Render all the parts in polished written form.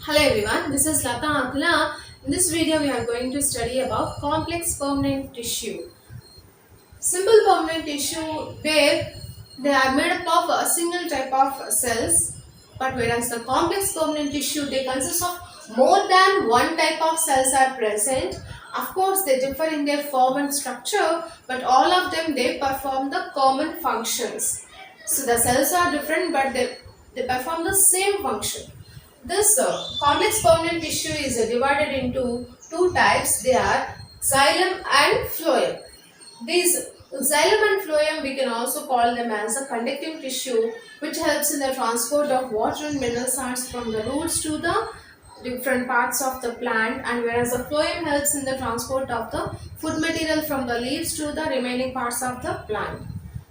Hello everyone, this is Lata Akula. In this video, we are going to study about complex permanent tissue. Simple permanent tissue where they are made up of a single type of cells, but whereas the complex permanent tissue they consist of more than one type of cells are present. Of course, they differ in their form and structure, but all of them they perform the common functions. So the cells are different, but they perform the same function. This complex permanent tissue is divided into two types. They are xylem and phloem. These xylem and phloem we can also call them as a conductive tissue, which helps in the transport of water and mineral salts from the roots to the different parts of the plant, and whereas the phloem helps in the transport of the food material from the leaves to the remaining parts of the plant.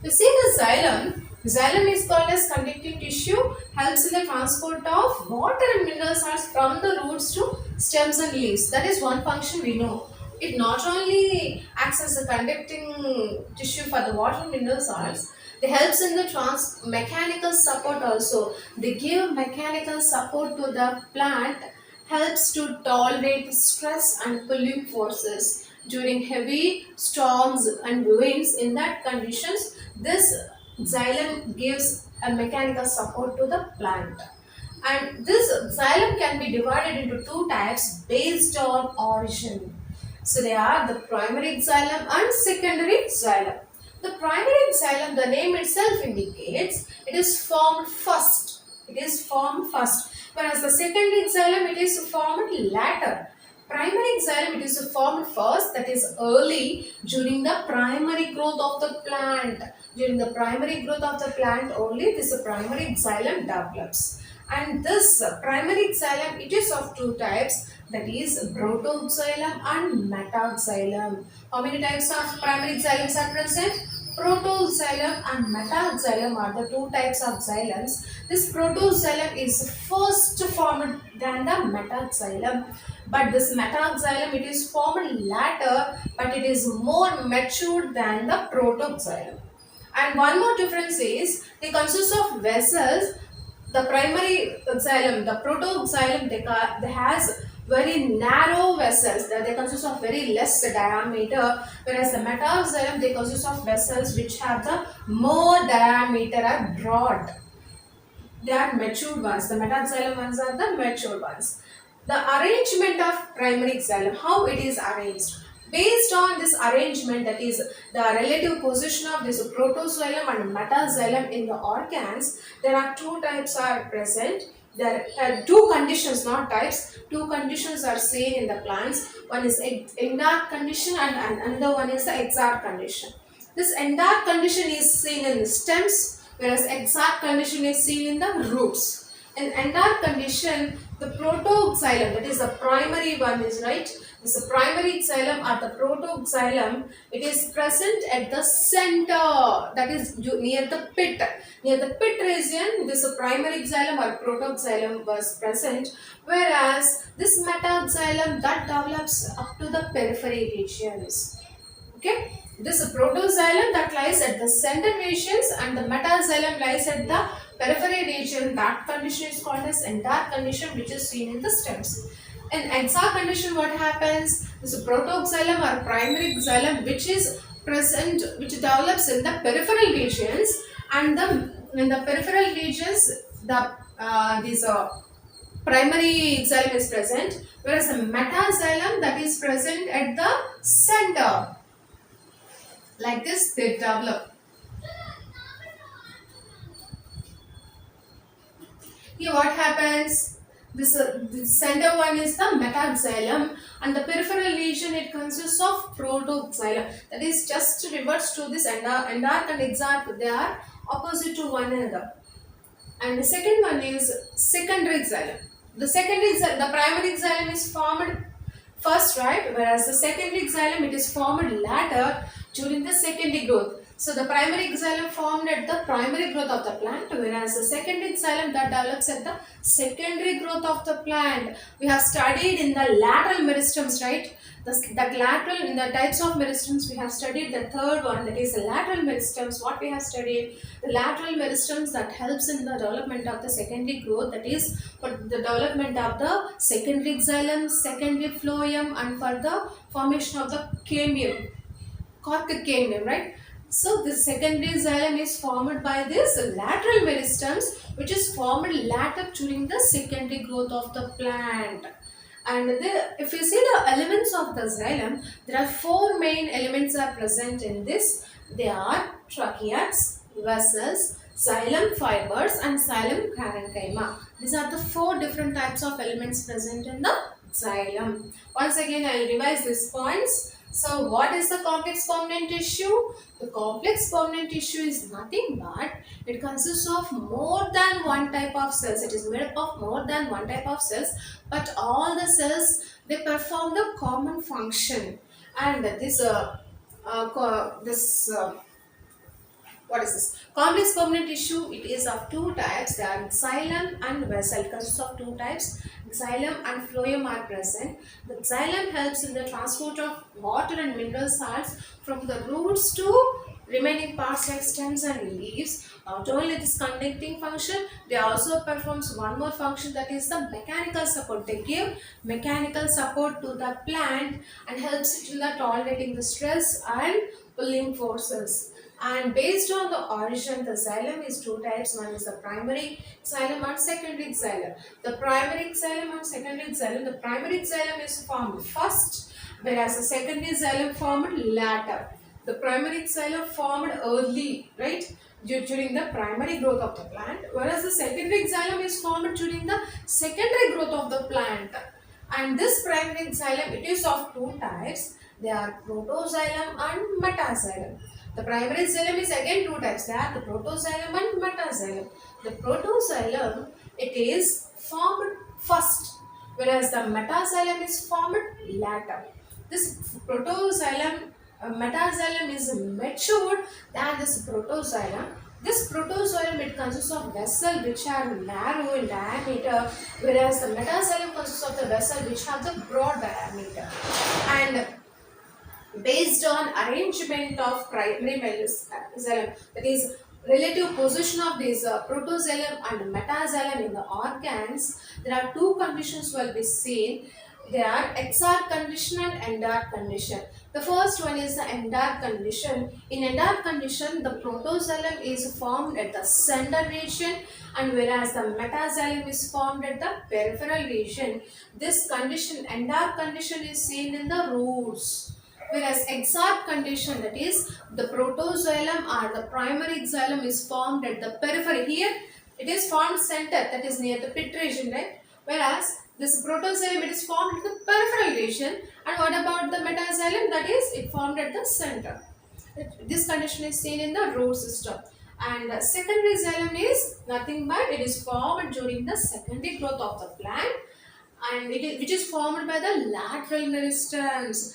You see the xylem is called as conductive tissue, helps in the transport of water and mineral salts from the roots to stems and leaves. That is one function we know. It not only acts as a conducting tissue for the water and mineral salts, it helps in the mechanical support also. They give mechanical support to the plant, helps to tolerate stress and pulling forces during heavy storms and winds. In that conditions, this xylem gives a mechanical support to the plant. And this xylem can be divided into two types based on origin. So they are the primary xylem and secondary xylem. The primary xylem, the name itself indicates, it is formed first. It is formed first. Whereas the secondary xylem, it is formed later. Primary xylem, it is formed first, that is early during the primary growth of the plant. During the primary growth of the plant only, this primary xylem develops. And this primary xylem, it is of two types, that is protoxylem and metaxylem. How many types of primary xylems are present? Protoxylem and metaxylem are the two types of xylems. This protoxylem is first formed than the metaxylem, but this metaxylem it is formed later, but it is more matured than the protoxylem. And one more difference is they consist of vessels. The primary xylem, the protoxylem, they has very narrow vessels. They consist of very less diameter, whereas the metaxylem they consist of vessels which have the more diameter and broad. They are matured ones. The metaxylem ones are the matured ones. The arrangement of primary xylem, how it is arranged. Based on this arrangement, that is the relative position of this protoxylem and metaxylem in the organs, there are two types are present. There are two conditions, not types. Two conditions are seen in the plants. One is endart condition and another one is the exart condition. This endart condition is seen in the stems, whereas exart condition is seen in the roots. In endart condition, the protoxylem, that is the primary one is right. This is the primary xylem or the protoxylem. It is present at the center, that is near the pit. Near the pit region, this primary xylem or protoxylem was present, whereas this metaxylem that develops up to the periphery regions. Okay, this protoxylem that lies at the center regions and the metaxylem lies at the periphery region. That condition is called as endart condition, which is seen in the stems. In exart condition, what happens? This protoxylem or primary xylem, which is present, which develops in the peripheral regions, and in the peripheral regions, the these primary xylem is present, whereas the metaxylem that is present at the center. Like this, they develop. Here, what happens? The center one is the metaxylem, and the peripheral region it consists of protoxylem. That is just reverse to this endart and exart. They are opposite to one another. And the second one is secondary xylem. The primary xylem is formed first, right? Whereas the secondary xylem it is formed later during the secondary growth. So the primary xylem formed at the primary growth of the plant, whereas the secondary xylem that develops at the secondary growth of the plant. We have studied in the lateral meristems, right? The lateral, in the types of meristems, we have studied the third one, that is the lateral meristems. What we have studied, the lateral meristems that helps in the development of the secondary growth, that is for the development of the secondary xylem, secondary phloem, and for the formation of the cambium, cork cambium, right? So the secondary xylem is formed by this lateral meristems, which is formed later during the secondary growth of the plant. And if you see the elements of the xylem, there are four main elements are present in this. They are tracheids, vessels, xylem fibers, and xylem parenchyma. These are the four different types of elements present in the xylem. Once again, I will revise these points. So, what is the complex permanent tissue? The complex permanent tissue is nothing but it consists of more than one type of cells. It is made up of more than one type of cells, but all the cells, they perform the common function. And what is this? Complex permanent tissue, it is of two types. They are xylem and vessel. It consists of two types. Xylem and phloem are present. The xylem helps in the transport of water and mineral salts from the roots to remaining parts like stems and leaves. Not only this conducting function, they also performs one more function, that is the mechanical support. They give mechanical support to the plant and helps it in the tolerating the stress and pulling forces. And based on the origin, the xylem is two types. One is the primary xylem and secondary xylem. The primary xylem and secondary xylem, the primary xylem is formed first, whereas the secondary xylem formed later. The primary xylem formed early, right, during the primary growth of the plant, whereas the secondary xylem is formed during the secondary growth of the plant. And this primary xylem, it is of two types. They are protoxylem and metaxylem. The primary xylem is again two types. They are the protoxylem and metaxylem. The protoxylem, it is formed first, whereas the metaxylem is formed later. This protoxylem, metaxylem is matured than this protoxylem. This protoxylem, it consists of vessel which are narrow in diameter, whereas the metaxylem consists of the vessel which have the broad diameter. And based on arrangement of primary xylem, that is relative position of this protoxylem and metaxylem in the organs, there are two conditions will be seen. They are exarch condition and endarch condition. The first one is the endarch condition. In endarch condition, the protoxylem is formed at the center region, and whereas the metaxylem is formed at the peripheral region. This condition, endarch condition, is seen in the roots. Whereas exarch condition, that is the protoxylem or the primary xylem is formed at the periphery. Here it is formed center, that is near the pit region, right? Whereas this protoxylem, it is formed at the peripheral region. And what about the metaxylem? That is it formed at the center. This condition is seen in the root system. And secondary xylem is nothing but it is formed during the secondary growth of the plant, and which is formed by the lateral meristems.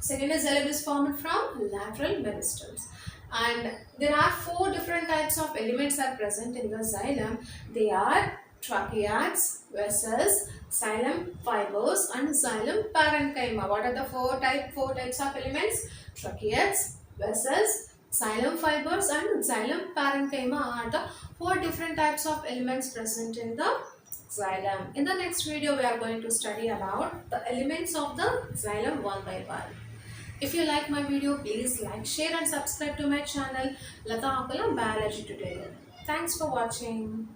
Secondary xylem is formed from lateral meristems. And there are four different types of elements are present in the xylem. They are tracheids, vessels, xylem fibers, and xylem parenchyma. What are the four types of elements? Tracheids, vessels, xylem fibers, and xylem parenchyma are the four different types of elements present in the xylem. In the next video, we are going to study about the elements of the xylem one by one. If you like my video, please like, share and subscribe to my channel Lata Akula Biology Tutorial. Thanks for watching.